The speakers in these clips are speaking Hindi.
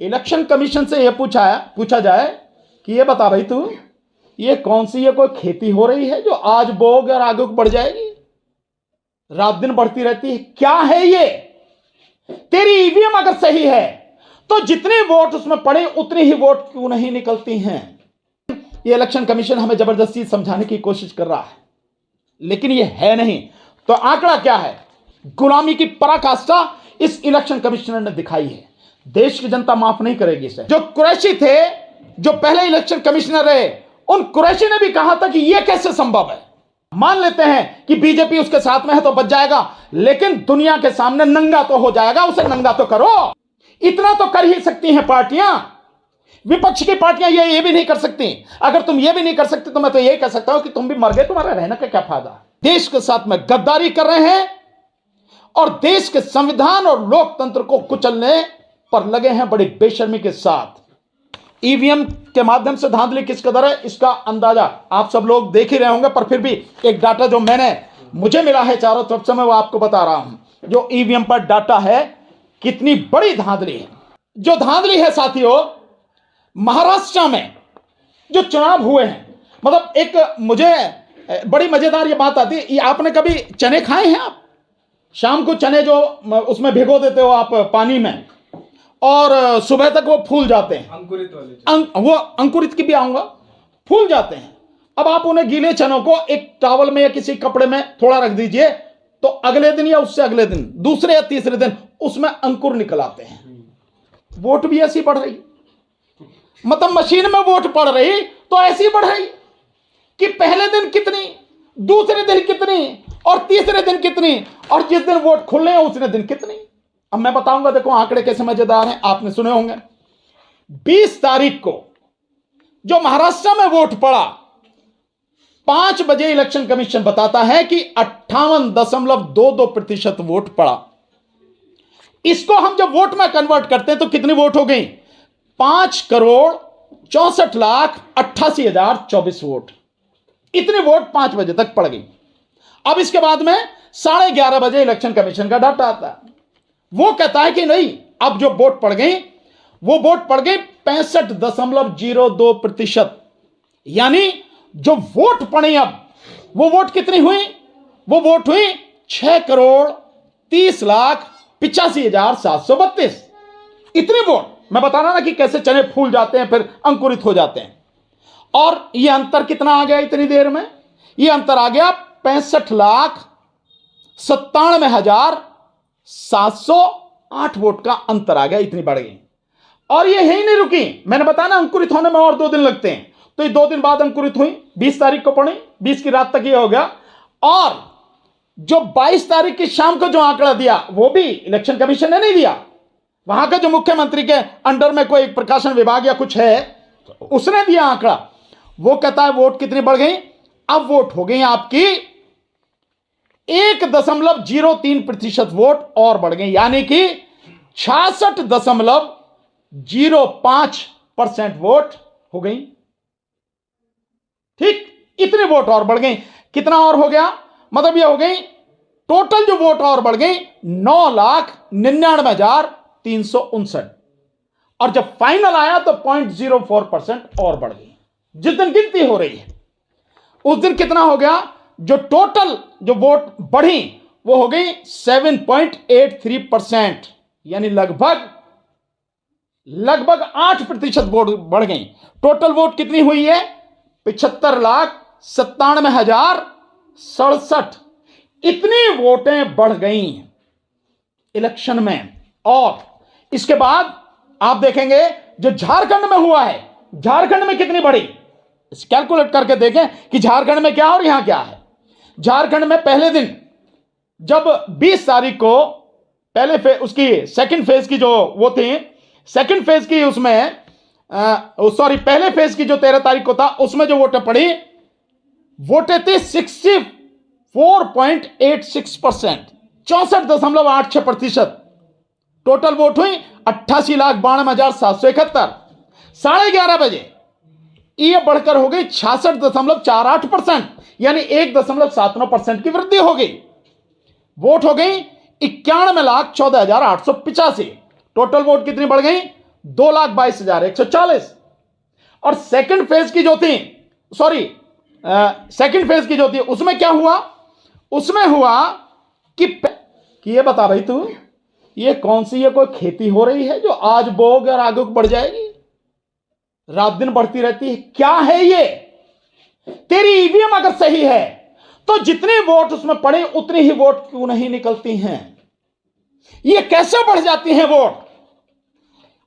इलेक्शन कमीशन से यह पूछा जाए कि ये बता भाई तू, ये कौन सी ये कोई खेती हो रही है जो आज बोओगे और आगे बढ़ जाएगी, रात दिन बढ़ती रहती है? क्या है ये? तेरी ईवीएम अगर सही है तो जितने वोट उसमें पड़े उतने ही वोट क्यों नहीं निकलती हैं? ये इलेक्शन कमीशन हमें जबरदस्ती समझाने की कोशिश कर रहा है, लेकिन ये है नहीं। तो आंकड़ा क्या है? गुलामी की पराकाष्ठा इस इलेक्शन कमिश्नर ने दिखाई है। देश की जनता माफ नहीं करेगी इसे। जो कुरैशी थे, जो पहले इलेक्शन कमिश्नर रहे, उन कुरैशी ने भी कहा था कि यह कैसे संभव है। मान लेते हैं कि बीजेपी उसके साथ में है तो बच जाएगा, लेकिन दुनिया के सामने नंगा तो हो जाएगा, उसे नंगा तो करो। इतना तो कर ही सकती हैं पार्टियां। विपक्ष की पार्टियां ये भी नहीं कर सकती। अगर तुम ये भी नहीं कर सकते तो मैं तो ये कह सकता हूं कि तुम भी मर गए, तुम्हारा रहने का क्या फायदा। देश के साथ में गद्दारी कर रहे हैं और देश के संविधान और लोकतंत्र को कुचलने पर लगे हैं बड़ी बेशर्मी के साथ। ईवीएम के माध्यम से धांधली किस कदर है इसका अंदाजा आप सब लोग देख ही रहे होंगे, पर फिर भी एक डाटा जो मुझे मिला है चारों तरफ से, मैं वो आपको बता रहा हूं। जो ईवीएम पर डाटा है, कितनी बड़ी धांधली है। जो धांधली है साथियों, महाराष्ट्र में जो चुनाव हुए हैं, मतलब एक मुझे बड़ी मजेदार ये बात आती है। आपने कभी चने खाए हैं? आप शाम को चने जो उसमें भिगो देते हो आप पानी में, और सुबह तक वो फूल जाते हैं, अंकुरित वाले वो अंकुरित की भी आऊंगा, फूल जाते हैं। अब आप उन्हें गीले चनों को एक टॉवल में या किसी कपड़े में थोड़ा रख दीजिए, तो अगले दिन या उससे अगले दिन, दूसरे या तीसरे दिन उसमें अंकुर निकल आते हैं। वोट भी ऐसी बढ़ रही, मतलब मशीन में वोट पड़ रही तो ऐसी बढ़ रही कि पहले दिन कितनी, दूसरे दिन कितनी, और तीसरे दिन कितनी, और जिस दिन वोट खुलने हैं उस दिन कितनी। अब मैं बताऊंगा, देखो आंकड़े कैसे मजेदार हैं, आपने सुने होंगे। 20 तारीख को जो महाराष्ट्र में वोट पड़ा, 5 बजे इलेक्शन कमीशन बताता है कि 58.22% वोट पड़ा। इसको हम जब वोट में कन्वर्ट करते हैं तो कितनी वोट हो गई? 5,64,88,024 वोट। इतने वोट 5 बजे तक पड़ गई। अब इसके बाद में 11:30 बजे इलेक्शन कमीशन का डाटा आता है। वो कहता है कि नहीं, अब जो वोट पड़ गई वो वोट पड़ गई 65.02%। यानी जो वोट पड़ी, अब वो वोट कितनी हुई? वो वोट हुई 6,30,85,732। इतने वोट। मैं बता रहा ना कि कैसे चने फूल जाते हैं फिर अंकुरित हो जाते हैं। और यह अंतर कितना आ गया इतनी देर में? यह अंतर आ गया 65,97,708 वोट का अंतर आ गया, इतनी बढ़ गई। और ये यही नहीं रुकी, मैंने बताया ना अंकुरित होने में और 2 दिन लगते हैं, तो ये 2 दिन बाद अंकुरित हुई। 20 तारीख को पड़ी, 20 की रात तक ये हो गया। और जो 22 तारीख की शाम को जो आंकड़ा दिया वो भी इलेक्शन कमीशन ने नहीं दिया। वहां का जो मुख्यमंत्री के अंडर में कोई प्रकाशन विभाग या कुछ है, उसने दिया आंकड़ा। वो कहता है वोट कितनी बढ़ गई? अब वोट हो गई आपकी 1.03% वोट और बढ़ गई, यानी कि 66.05% वोट हो गई। ठीक, इतने वोट और बढ़ गई। कितना और हो गया? मतलब ये हो गई टोटल जो वोट और बढ़ गई 9,99,359। और जब फाइनल आया तो 0.04% और बढ़ गई। जिस दिन गिनती हो रही है उस दिन कितना हो गया? जो टोटल जो वोट बढ़ी वो हो गई 7.83%, यानी लगभग 8% वोट बढ़ गई। टोटल वोट कितनी हुई है? 75,97,067। इतनी वोटें बढ़ गई इलेक्शन में। और इसके बाद आप देखेंगे जो झारखंड में हुआ है, झारखंड में कितनी बढ़ी, कैलकुलेट करके देखें कि झारखंड में क्या और यहां क्या है। झारखंड में पहले दिन जब 20 तारीख को पहले उसकी सेकंड फेज की जो वो थी, सेकंड फेज की उसमें पहले फेज की जो 13 तारीख को था उसमें जो वोटें पड़ी, वोटें थी 64.86%, 64.86%। टोटल वोट हुई 88,92,771। 11:30 बजे ये बढ़कर हो गई 66.48%, यानी 1.79% की वृद्धि हो गई। वोट हो गई 91,14,885। टोटल वोट कितनी बढ़ गई? 2,22,140। और सेकंड फेज की जो थी उसमें क्या हुआ? उसमें हुआ कि ये बता भाई तू, ये कौन सी ये कोई खेती हो रही है जो आज बोग और आगे बढ़ जाएगी, रात दिन बढ़ती रहती है? क्या है ये? तेरी ईवीएम अगर सही है तो जितने वोट उसमें पड़े उतनी ही वोट क्यों नहीं निकलती हैं? ये कैसे बढ़ जाती हैं वोट,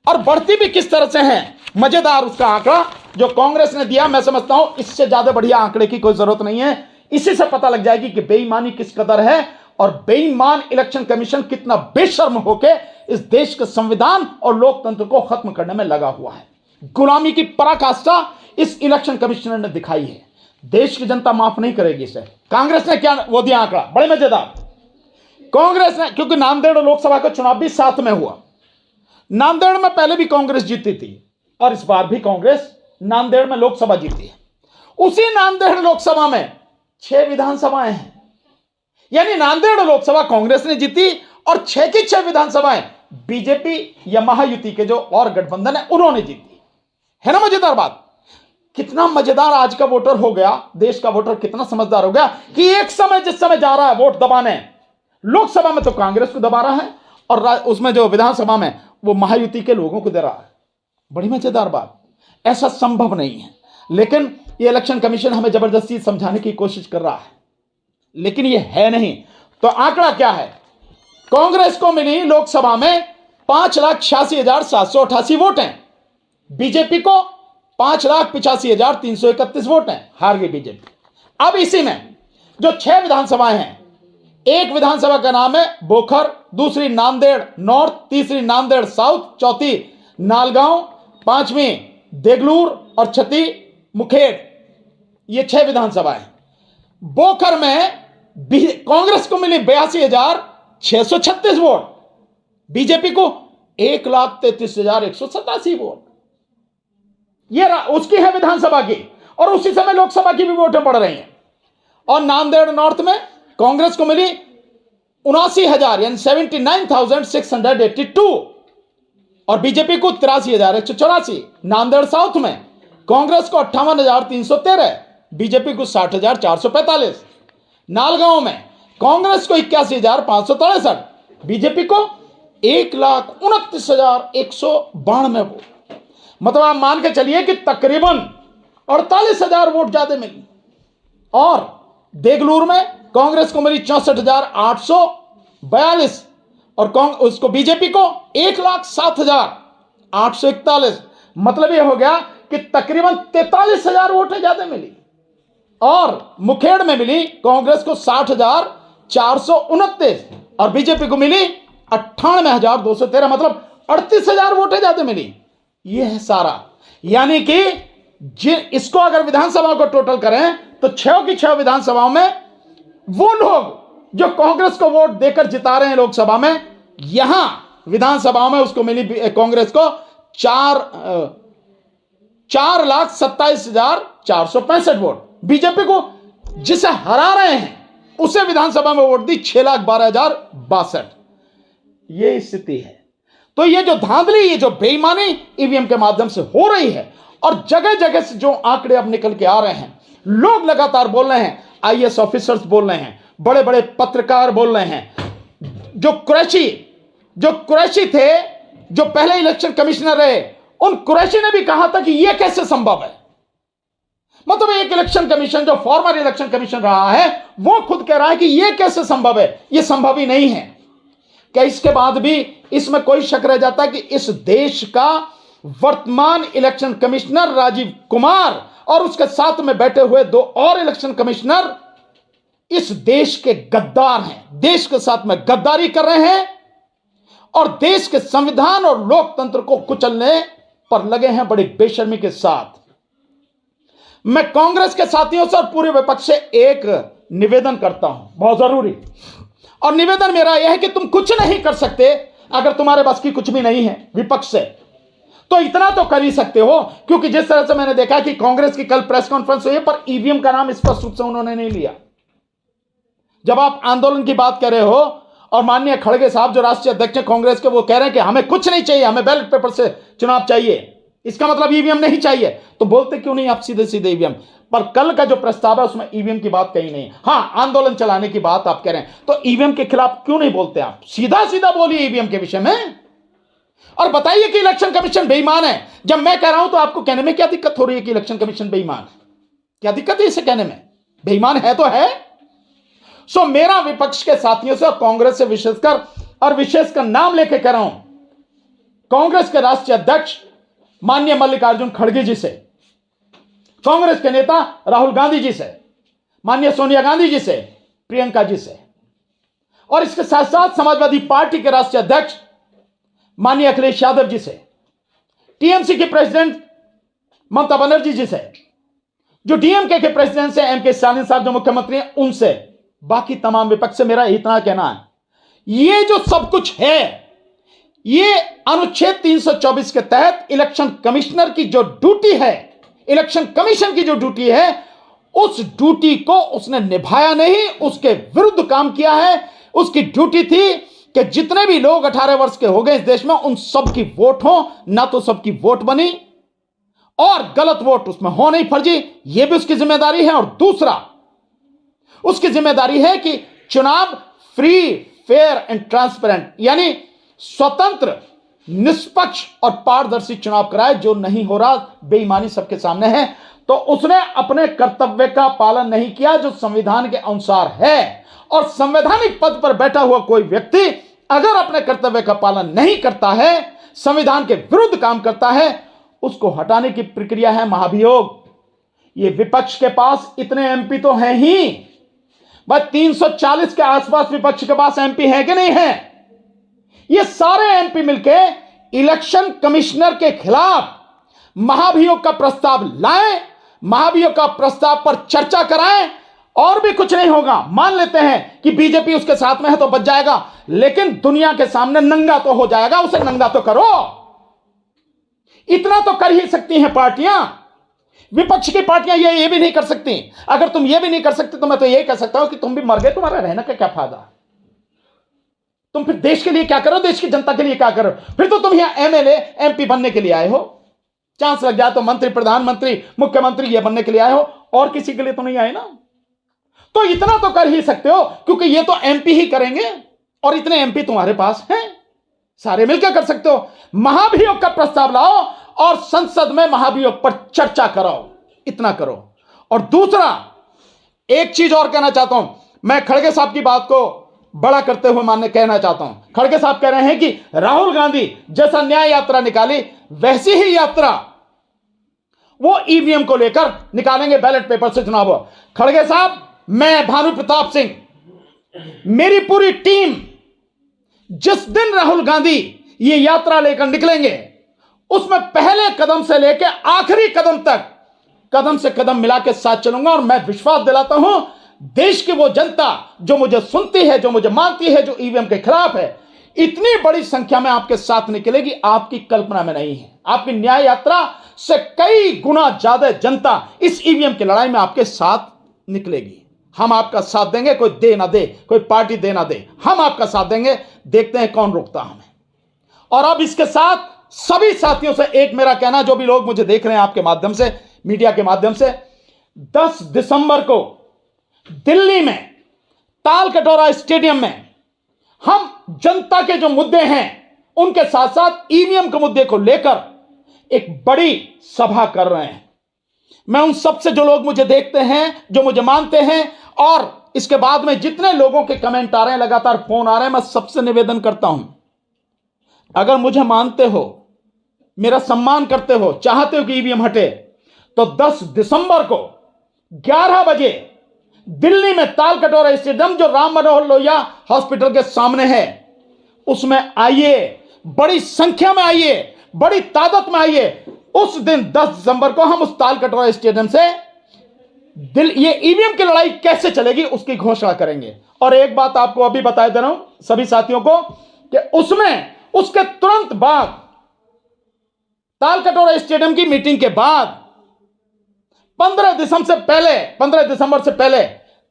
और बढ़ती भी किस तरह से हैं? मजेदार उसका आंकड़ा जो कांग्रेस ने दिया, मैं समझता हूं इससे ज्यादा बढ़िया आंकड़े की कोई जरूरत नहीं है। इसी से पता लग जाएगी कि बेईमानी किस कदर है और बेईमान इलेक्शन कमीशन कितना बेशर्म होकर इस देश के संविधान और लोकतंत्र को खत्म करने में लगा हुआ है। गुलामी की पराकाष्ठा इस इलेक्शन कमिश्नर ने दिखाई है। देश की जनता माफ नहीं करेगी इसे। कांग्रेस ने क्या वो दिया आंकड़ा, बड़े मजेदार। कांग्रेस ने, क्योंकि नांदेड़ लोकसभा का चुनाव भी साथ में हुआ, नांदेड़ में पहले भी कांग्रेस जीती थी और इस बार भी कांग्रेस नांदेड़ में लोकसभा जीती है। उसी नांदेड़ लोकसभा में 6 विधानसभाएं हैं, यानी नांदेड़ लोकसभा कांग्रेस ने जीती और 6 की 6 विधानसभाएं बीजेपी या महायुति के जो और गठबंधन है उन्होंने जीती। है ना मजेदार बात? कितना मजेदार आज का वोटर हो गया, देश का वोटर कितना समझदार हो गया कि एक समय जिस समय जा रहा है वोट दबाने, लोकसभा में तो कांग्रेस को दबा रहा है और उसमें जो विधानसभा में वो महायुति के लोगों को दे रहा है। बड़ी मजेदार बात। ऐसा संभव नहीं है, लेकिन ये इलेक्शन कमीशन हमें जबरदस्ती समझाने की कोशिश कर रहा है, लेकिन ये है नहीं। तो आंकड़ा क्या है? कांग्रेस को मिली लोकसभा में 5,86,788 वोट हैं, बीजेपी को 5,85,331 वोट हैं, हार गई बीजेपी। अब इसी में जो 6 विधानसभाएं हैं, एक विधानसभा का नाम है बोखर, दूसरी नांदेड़ नॉर्थ, तीसरी नांदेड़ साउथ, चौथी नालगांव, पांचवी देगलूर और छठी मुखेड़। ये 6 विधानसभाएं। बोखर में कांग्रेस को मिली 82,636 वोट, बीजेपी को 1,33,187 वोट। ये उसकी है विधानसभा की, और उसी समय लोकसभा की भी वोटें पड़ रही हैं। और नांदेड़ नॉर्थ में कांग्रेस को मिली 79,000 यानी 79,682 और बीजेपी को 83,184। नांदेड़ साउथ में कांग्रेस को 58,313, बीजेपी को 60,445। नालगांव में कांग्रेस को 81,563, बीजेपी को 1,29,192 वोट। मतलब आप मान के चलिए कि तकरीबन 48,000 वोट ज्यादा मिली। और देगलूर में कांग्रेस को मिली 64,842 और उसको बीजेपी को 1,07,841। मतलब यह हो गया कि तकरीबन 43,000 वोटें ज्यादा मिली। और मुखेड़ में मिली कांग्रेस को 60,429 और बीजेपी को मिली 98,213, मतलब 38,000 वोटें ज्यादा मिली। यह है सारा। यानी कि इसको अगर विधानसभा को टोटल करें तो 6 की 6 विधानसभाओं में वो लोग जो कांग्रेस को वोट देकर जिता रहे हैं लोकसभा में, यहां विधानसभाओं में उसको मिली कांग्रेस को 4,27,465 वोट। बीजेपी को जिसे हरा रहे हैं उसे विधानसभा में वोट दी 6,12,062। ये स्थिति है। तो ये जो धांधली, ये जो बेईमानी ईवीएम के माध्यम से हो रही है और जगह जगह से जो आंकड़े अब निकल के आ रहे हैं, लोग लगातार बोल रहे हैं, आईएएस ऑफिसर्स बोल रहे हैं, बड़े बड़े पत्रकार बोल रहे हैं। जो कुरैशी थे, जो पहले इलेक्शन कमिश्नर रहे, उन कुरैशी ने भी कहा था कि यह कैसे संभव है। मतलब एक इलेक्शन कमीशन जो फॉर्मर इलेक्शन कमीशन रहा है वो खुद कह रहा है कि यह कैसे संभव है, यह संभव ही नहीं है। क्या इसके बाद भी इसमें कोई शक रह जाता कि इस देश का वर्तमान इलेक्शन कमिश्नर राजीव कुमार और उसके साथ में बैठे हुए 2 और इलेक्शन कमिश्नर इस देश के गद्दार हैं, देश के साथ में गद्दारी कर रहे हैं और देश के संविधान और लोकतंत्र को कुचलने पर लगे हैं बड़ी बेशर्मी के साथ। मैं कांग्रेस के साथियों से और पूरे विपक्ष से एक निवेदन करता हूं, बहुत जरूरी। और निवेदन मेरा यह है कि तुम कुछ नहीं कर सकते अगर तुम्हारे बस की कुछ भी नहीं है विपक्ष से, तो इतना तो कर ही सकते हो। क्योंकि जिस तरह से मैंने देखा कि कांग्रेस की कल प्रेस कॉन्फ्रेंस हुई पर ईवीएम का नाम स्पष्ट रूप से उन्होंने नहीं लिया। जब आप आंदोलन की बात कर रहे हो और माननीय खड़गे साहब जो राष्ट्रीय अध्यक्ष हैं कांग्रेस के, वो कह रहे हैं कि हमें कुछ नहीं चाहिए, हमें बैलेट पेपर से चुनाव चाहिए, इसका मतलब ईवीएम नहीं चाहिए। तो बोलते क्यों नहीं आप सीधे सीधे ईवीएम? पर कल का जो प्रस्ताव है उसमें ईवीएम की बात कहीं नहीं। हाँ, आंदोलन चलाने की बात आप कह रहे हैं, तो ईवीएम के खिलाफ क्यों नहीं बोलते आप? सीधा सीधा बोलिए ईवीएम के विषय में और बताइए कि इलेक्शन कमीशन बेईमान है। जब मैं कह रहा हूं तो आपको कहने में क्या दिक्कत हो रही है कि इलेक्शन कमीशन बेईमान है? क्या दिक्कत है इसे कहने में? बेईमान है तो है। सो मेरा विपक्ष के साथियों से और कांग्रेस से विशेषकर नाम लेके कह रहा हूं, कांग्रेस के राष्ट्रीय अध्यक्ष माननीय मल्लिकार्जुन खड़गे जी से, कांग्रेस के नेता राहुल गांधी जी से, माननीय सोनिया गांधी जी से, प्रियंका जी से, और इसके साथ साथ समाजवादी पार्टी के राष्ट्रीय अध्यक्ष माननीय अखिलेश यादव जी से, टीएमसी के प्रेसिडेंट ममता बनर्जी जी से, जो डीएमके के प्रेसिडेंट से एमके स्टालिन साहब जो मुख्यमंत्री हैं उनसे, बाकी तमाम विपक्ष से मेरा इतना कहना है, ये जो सब कुछ है ये अनुच्छेद 324 के तहत इलेक्शन कमिश्नर की जो ड्यूटी है, इलेक्शन कमीशन की जो ड्यूटी है, उस ड्यूटी को उसने निभाया नहीं, उसके विरुद्ध काम किया है। उसकी ड्यूटी थी कि जितने भी लोग 18 वर्ष के हो गए इस देश में उन सब की वोट हो, ना तो सबकी वोट बनी और गलत वोट उसमें हो नहीं, फर्जी, यह भी उसकी जिम्मेदारी है। और दूसरा उसकी जिम्मेदारी है कि चुनाव फ्री, फेयर एंड ट्रांसपेरेंट, यानी स्वतंत्र, निष्पक्ष और पारदर्शी चुनाव कराए, जो नहीं हो रहा, बेईमानी सबके सामने है। तो उसने अपने कर्तव्य का पालन नहीं किया जो संविधान के अनुसार है। और संवैधानिक पद पर बैठा हुआ कोई व्यक्ति अगर अपने कर्तव्य का पालन नहीं करता है, संविधान के विरुद्ध काम करता है, उसको हटाने की प्रक्रिया है महाभियोग। ये विपक्ष के पास इतने एमपी तो हैं ही, बस 340 के आसपास विपक्ष के पास एमपी है कि नहीं है? ये सारे एमपी मिलके इलेक्शन कमिश्नर के खिलाफ महाभियोग का प्रस्ताव लाएं, महाभियोग का प्रस्ताव पर चर्चा कराएं, और भी कुछ नहीं होगा। मान लेते हैं कि बीजेपी उसके साथ में है तो बच जाएगा, लेकिन दुनिया के सामने नंगा तो हो जाएगा, उसे नंगा तो करो। इतना तो कर ही सकती हैं पार्टियां, विपक्ष की पार्टियां ये भी नहीं कर सकती। अगर तुम ये भी नहीं कर सकते तो मैं तो ये कह सकता हूं कि तुम भी मर गए, तुम्हारा रहने का क्या फायदा? तुम फिर देश के लिए क्या करो, देश की जनता के लिए क्या करो? फिर तो तुम यहां एमएलए एमपी बनने के लिए आए हो, चांस लग जाए तो मंत्री, प्रधानमंत्री, मुख्यमंत्री ये बनने के लिए आए हो, और किसी के लिए तो नहीं आए ना। तो इतना तो कर ही सकते हो, क्योंकि ये तो एमपी ही करेंगे और इतने एमपी तुम्हारे पास हैं, सारे मिलकर कर सकते हो। महाभियोग का प्रस्ताव लाओ और संसद में महाभियोग पर चर्चा कराओ, इतना करो। और दूसरा एक चीज और कहना चाहता हूं, मैं खड़गे साहब की बात को बड़ा करते हुए कहना चाहता हूं। खड़गे साहब कह रहे हैं कि राहुल गांधी जैसा न्याय यात्रा निकाली वैसी ही यात्रा वो ईवीएम को लेकर निकालेंगे, बैलेट पेपर से चुनाव हो। खड़गे साहब, मैं भानु प्रताप सिंह, मेरी पूरी टीम जिस दिन राहुल गांधी ये यात्रा लेकर निकलेंगे उसमें पहले कदम से लेकर आखिरी कदम तक कदम से कदम मिला के साथ चलूंगा। और मैं विश्वास दिलाता हूं देश की वो जनता जो मुझे सुनती है, जो मुझे मानती है, जो ईवीएम के खिलाफ है, इतनी बड़ी संख्या में आपके साथ निकलेगी, आपकी कल्पना में नहीं है। आपकी न्याय यात्रा से कई गुना ज्यादा जनता इस ईवीएम की लड़ाई में आपके साथ निकलेगी। हम आपका साथ देंगे, कोई दे ना दे, कोई पार्टी दे ना दे, हम आपका साथ देंगे। देखते हैं कौन रोकता हमें। और अब इसके साथ सभी साथियों से एक मेरा कहना, जो भी लोग मुझे देख रहे हैं आपके माध्यम से, मीडिया के माध्यम से, 10 दिसंबर को दिल्ली में ताल कटोरा स्टेडियम में हम जनता के जो मुद्दे हैं उनके साथ साथ ईवीएम के मुद्दे को लेकर एक बड़ी सभा कर रहे हैं। मैं उन सबसे, जो लोग मुझे देखते हैं, जो मुझे मानते हैं, और इसके बाद में जितने लोगों के कमेंट आ रहे हैं, लगातार फोन आ रहे हैं, मैं सबसे निवेदन करता हूं, अगर मुझे मानते हो, मेरा सम्मान करते हो, चाहते हो कि ईवीएम हटे, तो 10 दिसंबर को 11 बजे दिल्ली में ताल कटोरा स्टेडियम जो राम मनोहर लोहिया हॉस्पिटल के सामने है, उसमें आइए, बड़ी संख्या में आइए, बड़ी तादाद में आइए। उस दिन 10 दिसंबर को हम उस ताल कटोरा स्टेडियम से ये ईवीएम की लड़ाई कैसे चलेगी उसकी घोषणा करेंगे। और एक बात आपको अभी बता दे रहा हूं सभी साथियों को, कि उसमें उसके तुरंत बाद, ताल कटोरा स्टेडियम की मीटिंग के बाद 15 दिसंबर से पहले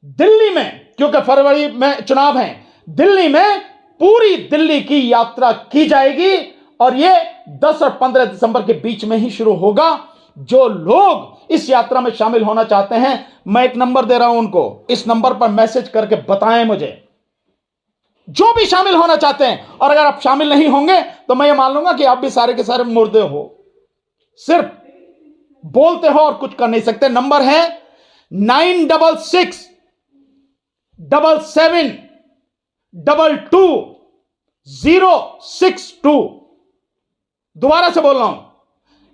दिल्ली में, क्योंकि फरवरी में चुनाव है, दिल्ली में पूरी दिल्ली की यात्रा की जाएगी और यह 10 और 15 दिसंबर के बीच में ही शुरू होगा। जो लोग इस यात्रा में शामिल होना चाहते हैं, मैं एक नंबर दे रहा हूं उनको, इस नंबर पर मैसेज करके बताएं मुझे, जो भी शामिल होना चाहते हैं। और अगर आप शामिल नहीं होंगे तो मैं ये मान लूंगा कि आप भी सारे के सारे मुर्दे हो, सिर्फ बोलते हो और कुछ कर नहीं सकते। नंबर है 9667222062। दोबारा से बोल रहा हूं,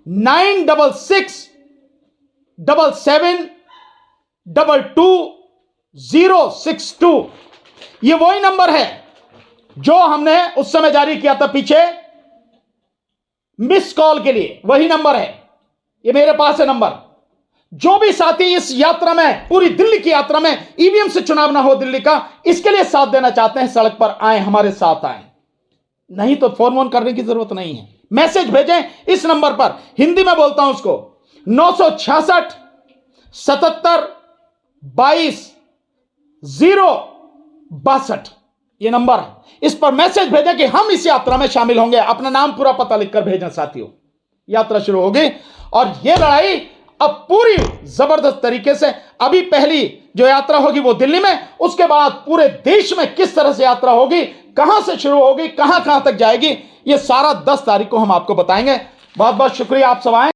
9667222062। ये वही नंबर है जो हमने उस समय जारी किया था पीछे मिस कॉल के लिए, वही नंबर है। ये मेरे पास है नंबर। जो भी साथी इस यात्रा में, पूरी दिल्ली की यात्रा में ईवीएम से चुनाव ना हो दिल्ली का, इसके लिए साथ देना चाहते हैं, सड़क पर आए, हमारे साथ आए। नहीं तो फोन करने की जरूरत नहीं है, मैसेज भेजें इस नंबर पर। हिंदी में बोलता हूं उसको, 966 77 22 062। ये नंबर है, इस पर मैसेज भेजें कि हम इस यात्रा में शामिल होंगे। अपना नाम पूरा पता लिखकर भेजें साथियों। यात्रा शुरू होगी और यह लड़ाई अब पूरी जबरदस्त तरीके से, अभी पहली जो यात्रा होगी वो दिल्ली में, उसके बाद पूरे देश में किस तरह से यात्रा होगी, कहां से शुरू होगी, कहां कहां तक जाएगी, ये सारा 10 तारीख को हम आपको बताएंगे। बहुत बहुत शुक्रिया, आप सब आए।